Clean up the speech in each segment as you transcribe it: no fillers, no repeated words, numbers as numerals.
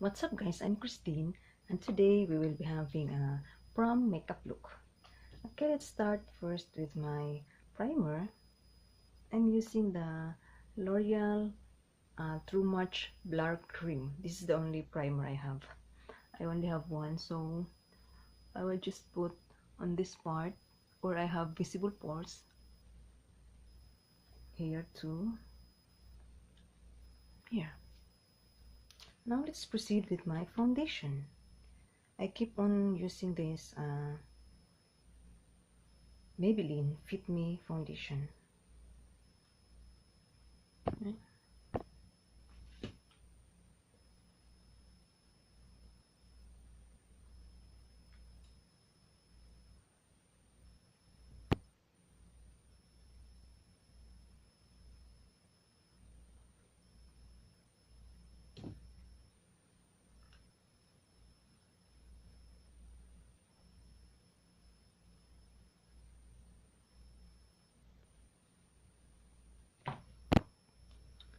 What's up guys, I'm Kristine and today we will be having a prom makeup look. Okay, let's start first with my primer. I'm using the L'Oreal True Match Blur Cream. This is the only primer I have. I only have one, so I will just put on this part where I have visible pores. Here too. Here. Now let's proceed with my foundation. I keep on using this Maybelline Fit Me foundation. Okay.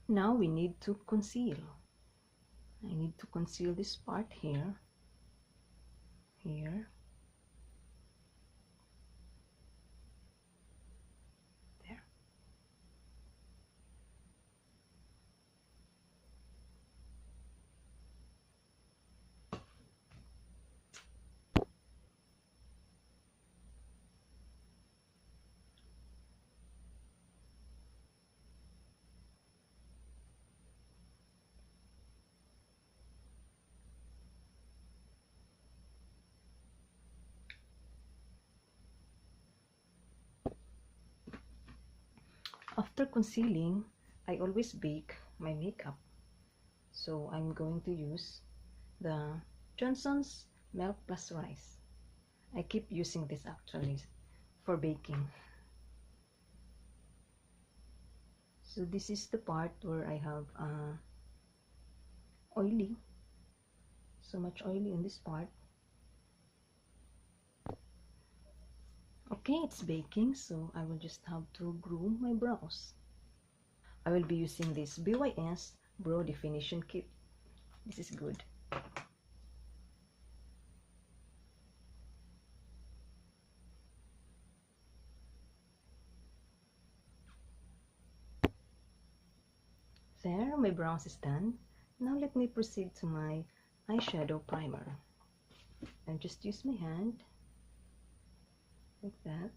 Now we need to conceal. I need to conceal this part here, here, there. After concealing, I always bake my makeup. So I'm going to use the Johnson's Milk Plus Rice. I keep using this actually for baking. So this is the part where I have oily, so much oily in this part. Okay, it's baking, so I will just have to groom my brows. I will be using this BYS Brow Definition Kit. This is good. There, my brows is done. Now let me proceed to my eyeshadow primer. And just use my hand like that.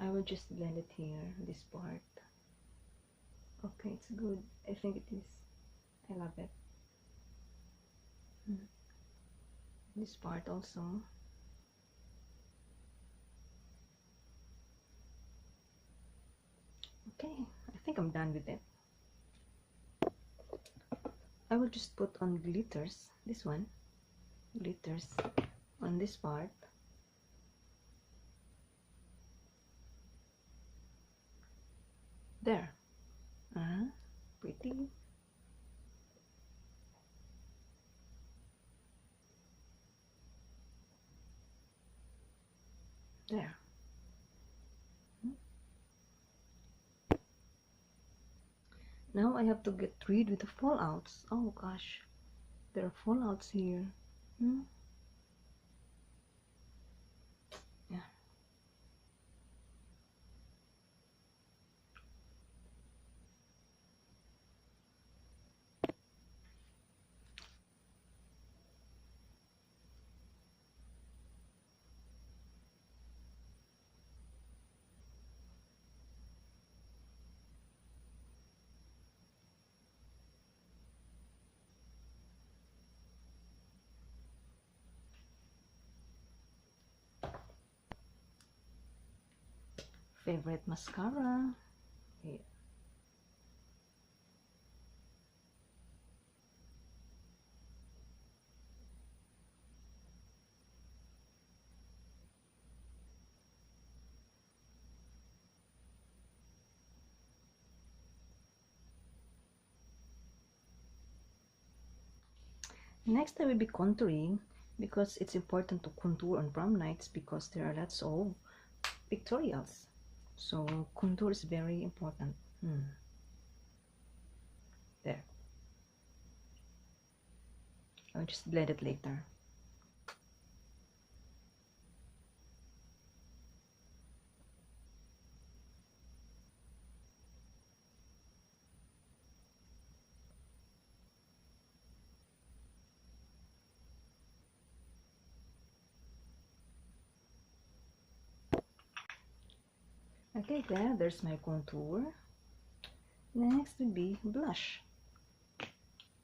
I will just blend it here, this part. Okay, it's good. I think it is. I love it. This part also. Okay, I think I'm done with it. I will just put on glitters, this one, glitters on this part. There. Pretty. There. Now I have to get rid with the fallouts. Oh gosh, there are fallouts here. Yeah. favorite mascara. Yeah. Next, I will be contouring because it's important to contour on prom nights because there are lots of pictorials. So contour is very important. There. I'll just blend it later. Okay, there's my contour. Next will be blush.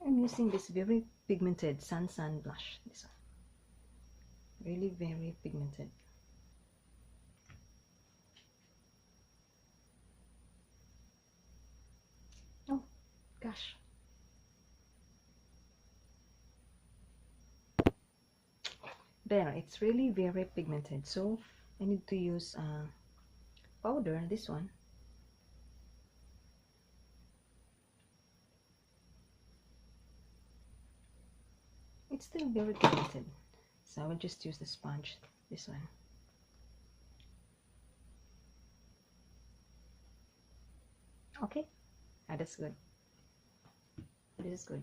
I'm using this very pigmented Sun blush. This one. Really very pigmented. Oh, gosh. There, it's really very pigmented. So I need to use powder, this one. It's still very pigmented, so I will just use the sponge, this one. Okay, that's good. This is good.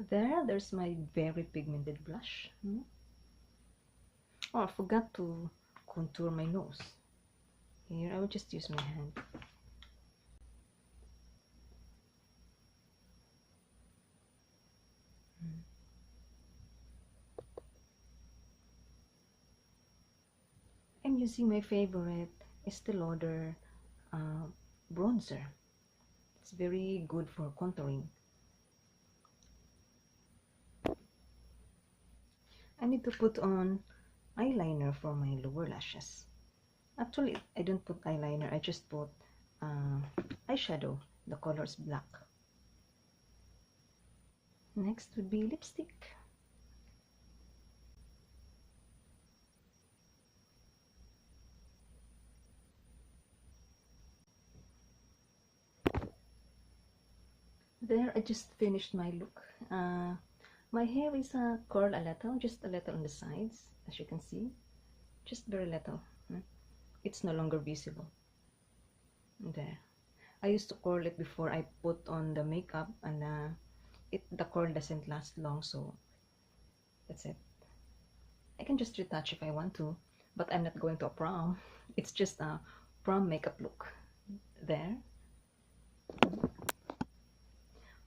There's my very pigmented blush. Oh, I forgot to contour my nose. Here, I will just use my hand. I'm using my favorite Estee Lauder bronzer. It's very good for contouring. I need to put on eyeliner for my lower lashes. Actually, I don't put eyeliner, I just put eyeshadow. The color is black. Next would be lipstick. There, I just finished my look. My hair is curled a little, just a little on the sides, as you can see. Just very little. It's no longer visible. There. I used to curl it before I put on the makeup, and the curl doesn't last long, so that's it. I can just retouch if I want to, but I'm not going to a prom. It's just a prom makeup look. There.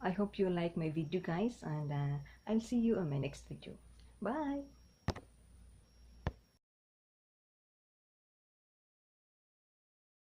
I hope you like my video, guys, and I'll see you on my next video. Bye!